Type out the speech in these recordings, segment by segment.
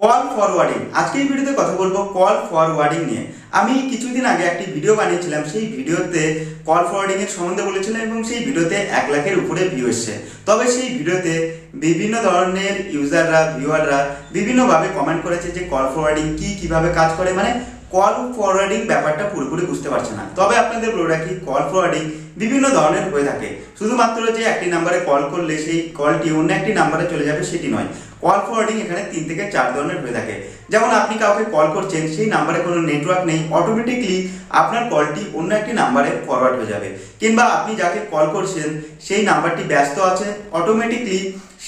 Call forwarding আজকে এই ভিডিওতে কথা বলবো কল ফরওয়ার্ডিং নিয়ে। আমি কিছুদিন আগে একটি ভিডিও বানিয়েছিলাম, সেই ভিডিওতে কল ফরওয়ার্ডিং এর সম্বন্ধে বলেছিলাম এবং সেই ভিডিওতে 1 লাখের উপরে ভিউ এসেছে। তবে সেই ভিডিওতে বিভিন্ন ধরনের ইউজাররা ভিউয়াররা বিভিন্নভাবে কমেন্ট করেছে যে কল ফরওয়ার্ডিং কিভাবে কাজ করে, মানে কল ফরওয়ার্ডিং ব্যাপারটা পুরোপুরি বুঝতে পারছে না। তবে আপনাদের বলে রাখি, কল ফরওয়ার্ডিং বিভিন্ন ধরনের হয়ে থাকে। শুধুমাত্র যে একটি নাম্বারে কল করলে সেই কলটি অন্য একটি নাম্বারে চলে যাবে সেটি নয়। কল ফরওয়ার্ডিং এখানে 3 থেকে 4 ধরনের হয়ে থাকে। যেমন আপনি কাউকে কল করছেন, সেই নাম্বারে কোনো নেটওয়ার্ক নেই, অটোমেটিকলি আপনার কলটি অন্য একটি নাম্বারে ফরওয়ার্ড হয়ে যাবে। কিংবা আপনি যাকে কল করছেন সেই নাম্বারটি ব্যস্ত আছে, অটোমেটিকলি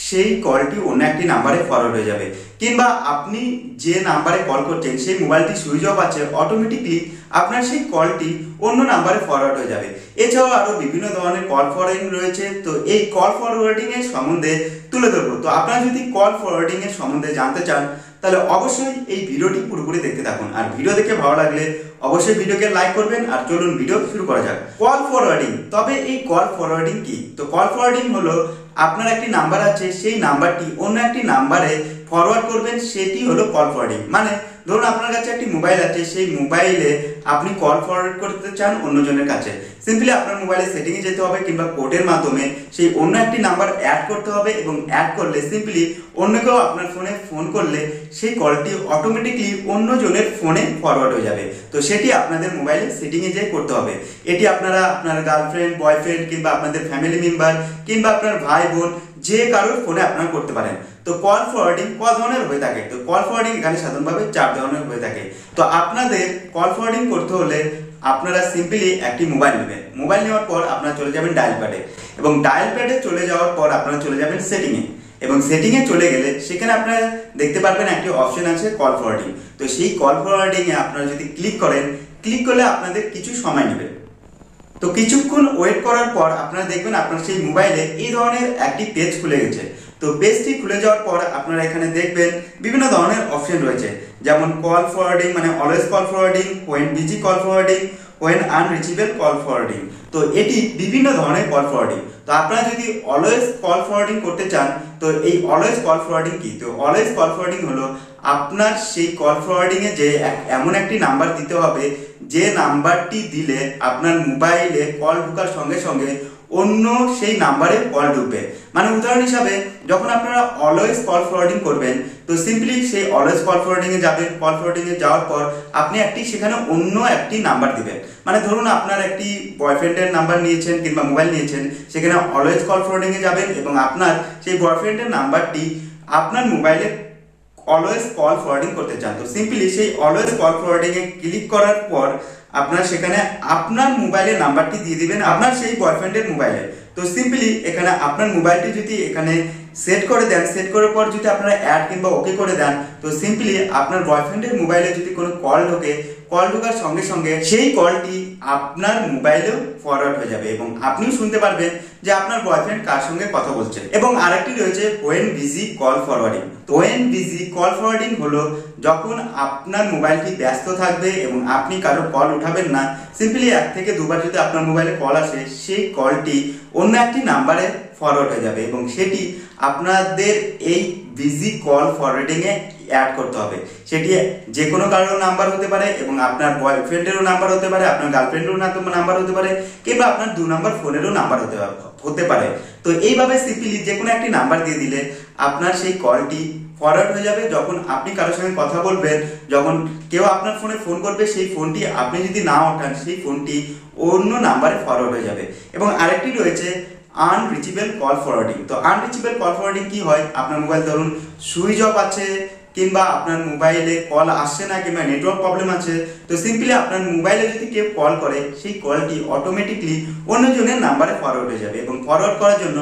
সেই কলটি অন্য একটি নাম্বারে ফরওয়ার্ড হয়ে যাবে। কিংবা আপনি যে নাম্বারে কল করছেন সেই মোবাইলটি সুইচ অফ আছে, অটোমেটিকলি আপনার সেই কলটি অন্য নাম্বারে ফরওয়ার্ড হয়ে যাবে। এছাড়াও আরো বিভিন্ন ধরনের কল ফরওয়ার্ডিং রয়েছে। তো এই কল ফরওয়ার্ডিং এর সম্বন্ধে তুলে ধরবো। তো আপনারা যদি কল ফরওয়ার্ডিং এর সম্বন্ধে জানতে চান তাহলে অবশ্যই এই ভিডিওটি পুরোপুরি দেখতে থাকুন। আর ভিডিও দেখে ভালো লাগলে অবশ্যই ভিডিওকে লাইক করবেন। আর চলুন ভিডিও শুরু করা যাক। কল ফরওয়ার্ডিং, তবে এই কল ফরওয়ার্ডিং কি? তো কল ফরওয়ার্ডিং হলো আপনার একটি নাম্বার আছে, সেই নাম্বারটি অন্য একটি নাম্বারে ফরওয়ার্ড করবেন, সেটি হলো কল ফরওয়ার্ডিং। মানে ধরুন আপনার কাছে একটি মোবাইল আছে, সেই মোবাইলে আপনি কল ফরওয়ার্ড করতে চান অন্যজনের কাছে। সিম্পলি আপনার মোবাইলে সেটিংয়ে যেতে হবে কিংবা কোডের মাধ্যমে সেই অন্য একটি নাম্বার অ্যাড করতে হবে এবং অ্যাড করলে সিম্পলি অন্য কেউ আপনার ফোনে ফোন করলে সেই কলটি অটোমেটিকলি অন্যজনের ফোনে ফরওয়ার্ড হয়ে যাবে। তো সেটি আপনাদের মোবাইলে সেটিংয়ে যেয়ে করতে হবে। এটি আপনারা আপনার গার্লফ্রেন্ড, বয়ফ্রেন্ড কিংবা আপনাদের ফ্যামিলি মেম্বার কিংবা আপনার ভাই বোন যে কারোর ফোনে আপনারা করতে পারেন। তো কল ফরওয়ার্ডিং কত ধরনের হয়ে থাকে? তো কল ফরওয়ার্ডিং এখানে সাধারণভাবে 4 ধরনের হয়ে থাকে। তো আপনাদের কল ফরওয়ার্ডিং করতে হলে আপনারা সিম্পলি একটি মোবাইল নেবেন। মোবাইল নেওয়ার পর আপনারা চলে যাবেন ডায়াল প্যাডে, এবং ডায়াল প্যাডে চলে যাওয়ার পর আপনারা চলে যাবেন সেটিংয়ে, এবং সেটিংয়ে চলে গেলে সেখানে আপনারা দেখতে পারবেন একটি অপশন আছে কল ফরওয়ার্ডিং। তো সেই কল ফরওয়ার্ডিং এ আপনারা যদি ক্লিক করেন, ক্লিক করলে আপনাদের কিছু সময় নেবে। তো কিছুক্ষণ ওয়েট করার পর আপনারা দেখবেন আপনার সেই মোবাইলে এই ধরনের একটি পেজ খুলে গেছে। তো পেজটি খুলে যাওয়ার পর আপনারা এখানে দেখবেন বিভিন্ন ধরনের অপশন রয়েছে, যেমন কল ফরওয়ার্ডিং মানে always call forwarding, when busy call forwarding, when unreachable call forwarding. তো এটি বিভিন্ন ধরনের কল ফরওয়ার্ডিং। তো আপনারা যদি অলওয়েজ কল ফরওয়ার্ডিং করতে চান, তো এই অলওয়েজ কল ফরওয়ার্ডিং কি? তো অলওয়েজ কল ফরওয়ার্ডিং হলো আপনার সেই কল ফরওয়ার্ডিং এ যে এমন একটি নাম্বার দিতে হবে, যে নাম্বারটি দিলে আপনার মোবাইলে কল ঢোকার সঙ্গে সঙ্গে অন্য সেই নাম্বারে কল ঢুকবে। মানে উদাহরণ হিসাবে যখন আপনারা অলওয়েজ কল ফরওয়ার্ডিং করবেন, তো সিম্পলি সেই অলওয়েজ কল ফরওয়ার্ডিং এ যাবেন। কল ফরওয়ার্ডিং এ যাওয়ার পর আপনি একটি সেখানে অন্য একটি নাম্বার দিবেন। মানে ধরুন আপনার একটি বয়ফ্রেন্ডের নাম্বার নিয়েছেন কিংবা মোবাইল নিয়েছেন, সেখানে অলওয়েজ কল ফরওয়ার্ডিং এ যাবেন এবং আপনার সেই বয়ফ্রেন্ডের নাম্বারটি আপনার মোবাইলে অলওয়েজ কল ফরওয়ার্ডিং করতে চান। তো সিম্পলি সেই অলওয়েজ কল ফরওয়ার্ডিং এ ক্লিক করার পর আপনার সেখানে আপনার মোবাইলের নাম্বারটি দিয়ে দিবেন আপনার সেই বয়ফ্রেন্ডের মোবাইলে। তো সিম্পলি এখানে আপনার মোবাইলটি যদি এখানে সেট করে দেন, সেট করার পর যদি আপনারা অ্যাড কিংবা ওকে করে দেন, তো সিম্পলি আপনার বয়ফ্রেন্ডের মোবাইলে যদি কোনো কল ঢোকে, কল ঢোকার সঙ্গে সঙ্গে সেই কলটি আপনার মোবাইলেও ফরওয়ার্ড হয়ে যাবে এবং আপনিও শুনতে পারবেন যে আপনার বয়ফ্রেন্ড কার সঙ্গে কথা বলছে। এবং আরেকটি রয়েছে হোয়েন বিজি কল ফরওয়ার্ডিং। তো হোয়েন বিজি কল ফরওয়ার্ডিং হলো যখন আপনার মোবাইলটি ব্যস্ত থাকবে এবং আপনি কারো কল উঠাবেন না, সিম্পলি 1 থেকে 2 বার যদি আপনার মোবাইলে কল আসে, সেই কলটি অন্য একটি নাম্বারে ফরওয়ার্ড হয়ে যাবে এবং সেটি আপনাদের এই বিজি কল ফরওয়ার্ডিং এ অ্যাড করতে হবে। সেটি যে কোনো কারোর নাম্বার হতে পারে এবং আপনার বয়ফ্রেন্ডেরও নাম্বার হতে পারে, আপনার গার্লফ্রেন্ডেরও নাম্বার হতে পারে কিংবা আপনার 2 নাম্বার ফোনেরও নাম্বার হতে পারে। তো এইভাবে সিম্পলি যে কোনো একটি নাম্বার দিয়ে দিলে আপনার সেই কলটি ফরওয়ার্ড হয়ে যাবে। যখন আপনি কারোর সঙ্গে কথা বলবেন, যখন কেউ আপনার ফোনে ফোন করবে, সেই ফোনটি আপনি যদি না ওঠান, সেই ফোনটি অন্য নাম্বারে ফরওয়ার্ড হয়ে যাবে। এবং আরেকটি রয়েছে আনরিচেবল কল ফরওয়ার্ডিং। তো আনরিচেবল কল ফরওয়ার্ডিং কি হয়? আপনার মোবাইল ধরুন সুইচ অফ আছে কিংবা আপনার মোবাইলে কল আসছে না কিংবা নেটওয়ার্ক প্রবলেম আছে, তো সিম্পলি আপনার মোবাইলে যদি কেউ কল করে, সেই কলটি অটোমেটিকলি অন্যজনের নাম্বারে ফরওয়ার্ড হয়ে যাবে। এবং ফরওয়ার্ড করার জন্য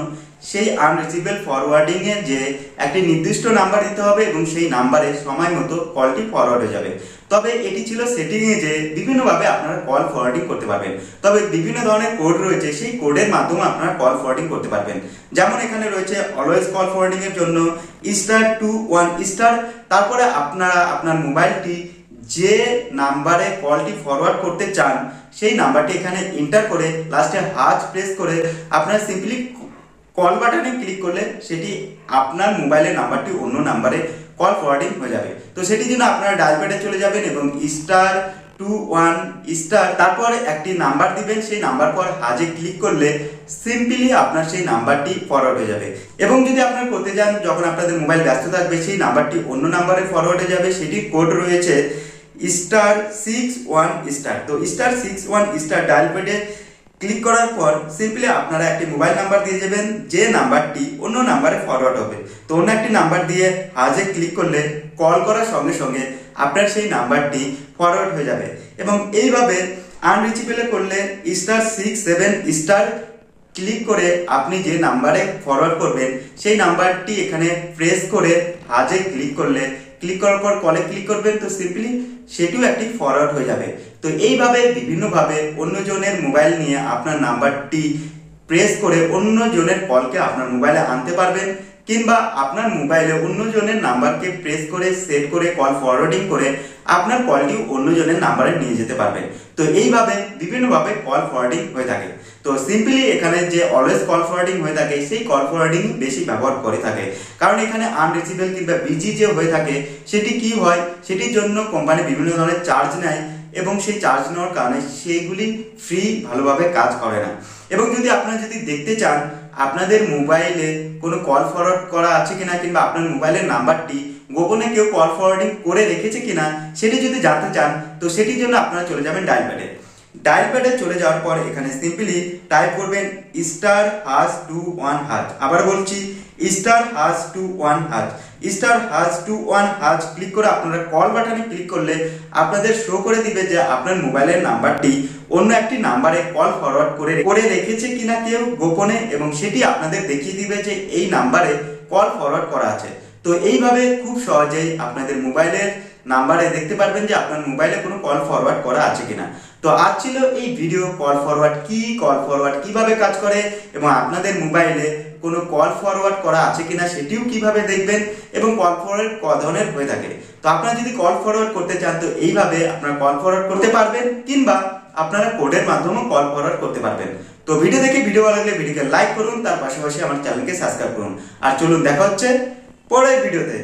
সেই আনরিচেবল ফরওয়ার্ডিং এ যে একটি নির্দিষ্ট নাম্বার দিতে হবে এবং সেই নাম্বারে সময় মতো কলটি ফরওয়ার্ড হয়ে যাবে। তবে এটি ছিল সেটিং এ যে বিভিন্নভাবে আপনারা কল ফরওয়ার্ডিং করতে পারবেন। তবে বিভিন্ন ধরনের কোড রয়েছে, সেই কোডের মাধ্যমে আপনারা কল ফরওয়ার্ডিং করতে পারবেন। যেমন এখানে রয়েছে অলওয়েজ কল ফরওয়ার্ডিং এর জন্য *21*, তারপরে আপনারা আপনার মোবাইলটি যে নাম্বারে কলটি ফরওয়ার্ড করতে চান সেই নাম্বারটি এখানে এন্টার করে লাস্টে হাজ প্রেস করে আপনারা সিম্পলি কল বাটনে ক্লিক করলে সেটি আপনার মোবাইলের নাম্বারটি অন্য নাম্বারে কল ফরওয়ার্ডিং হয়ে যাবে। তো সেটির জন্য আপনারা ডায়াল প্যাডে চলে যাবেন এবং *21* তারপর একটি নাম্বার দিবেন, সেই নাম্বার পর হাজে ক্লিক করলে সিম্পলি আপনার সেই নাম্বারটি ফরওয়ার্ড হয়ে যাবে। এবং যদি আপনারা করতে যান যখন আপনাদের মোবাইল ব্যস্ত থাকবে সেই নাম্বারটি অন্য নাম্বারে ফরওয়ার্ড হয়ে যাবে, সেটির কোড রয়েছে *61*। তো *61* ডায়াল প্যাডে ক্লিক করার পর সিম্পলি আপনারা একটি মোবাইল নাম্বার দিয়ে যাবেন, যে নাম্বারটি অন্য নাম্বারে ফরওয়ার্ড হবে। তো অন্য একটি নাম্বার দিয়ে হাজে ক্লিক করলে কল করার সঙ্গে সঙ্গে আপনার সেই নাম্বারটি ফরওয়ার্ড হয়ে যাবে। এবং এইভাবে আনরিচেবল করলে *67* ক্লিক করে আপনি যে নাম্বারে ফরওয়ার্ড করবেন সেই নাম্বারটি এখানে প্রেস করে হাজে ক্লিক করার পর কলে ক্লিক করবেন, তো সিম্পলি সেটিও একটি ফরওয়ার্ড হয়ে যাবে। তো এইভাবে বিভিন্নভাবে অন্যজনের মোবাইল নিয়ে আপনার নাম্বারটি প্রেস করে অন্যজনের কলকে আপনার মোবাইলে আনতে পারবেন, কিংবা আপনার মোবাইলে অন্যজনের নাম্বারকে প্রেস করে সেট করে কল ফরওয়ার্ডিং করে আপনার কলটিও অন্যজনের নাম্বারে নিয়ে যেতে পারবেন। তো এইভাবে বিভিন্নভাবে কল ফরওয়ার্ডিং হয়ে থাকে। তো সিম্পলি এখানে যে অলওয়েজ কল ফরওয়ার্ডিং হয়ে থাকে সেই কল ফরওয়ার্ডিং বেশি ব্যবহার করে থাকে, কারণ এখানে আনরিচেবল কিংবা বিজি যে হয়ে থাকে সেটি কি হয়, সেটির জন্য কোম্পানি বিভিন্ন ধরনের চার্জ নেয় এবং সেই চার্জ নেওয়ার কারণে সেইগুলি ফ্রি ভালোভাবে কাজ করে না। এবং যদি আপনারা দেখতে চান আপনাদের মোবাইলে কোনো কল ফরওয়ার্ড করা আছে কিনা, কিংবা আপনার মোবাইলের নাম্বারটি গোপনে কেউ কল ফরওয়ার্ডিং করে রেখেছে কিনা সেটি যদি জানতে চান, তো সেটির জন্য আপনারা চলে যাবেন ডায়াল প্যাডে চলে যাওয়ার পর এখানে সিম্পলি টাইপ করবেন *21#। আবার বলছি *21#। ক্লিক করে আপনারা কল বাটনে ক্লিক করলে আপনাদের শো করে দিবে যে আপনার মোবাইলের নাম্বারটি অন্য একটি নাম্বারে কল ফরওয়ার্ড করে রেখেছে কিনা কেউ গোপনে, এবং সেটি আপনাদের দেখিয়ে দিবে যে এই নাম্বারে কল ফরওয়ার্ড করা আছে। তো এইভাবে খুব সহজেই আপনাদের মোবাইলের নাম্বারে দেখতে পারবেন যে আপনার মোবাইলে কোনো কল ফরওয়ার্ড করা আছে কিনা। তো আজ ছিল এই ভিডিও কল ফরওয়ার্ড কিভাবে কাজ করে এবং আপনাদের মোবাইলে কোনো কল ফরওয়ার্ড করা আছে কিনা সেটিও কিভাবে দেখবেন, এবং কল ফরওয়ার্ড ক ধরনের হয়ে থাকে। তো আপনারা যদি কল ফরওয়ার্ড করতে চান তো এইভাবে আপনারা কল ফরওয়ার্ড করতে পারবেন, কিংবা আপনারা কোডের মাধ্যমেও কল ফরওয়ার্ড করতে পারবেন। তো ভিডিও ভালো লাগলে ভিডিওকে লাইক করুন, তার পাশাপাশি আমার চ্যানেলকে সাবস্ক্রাইব করুন। আর চলুন দেখা হচ্ছে পরের ভিডিওতে।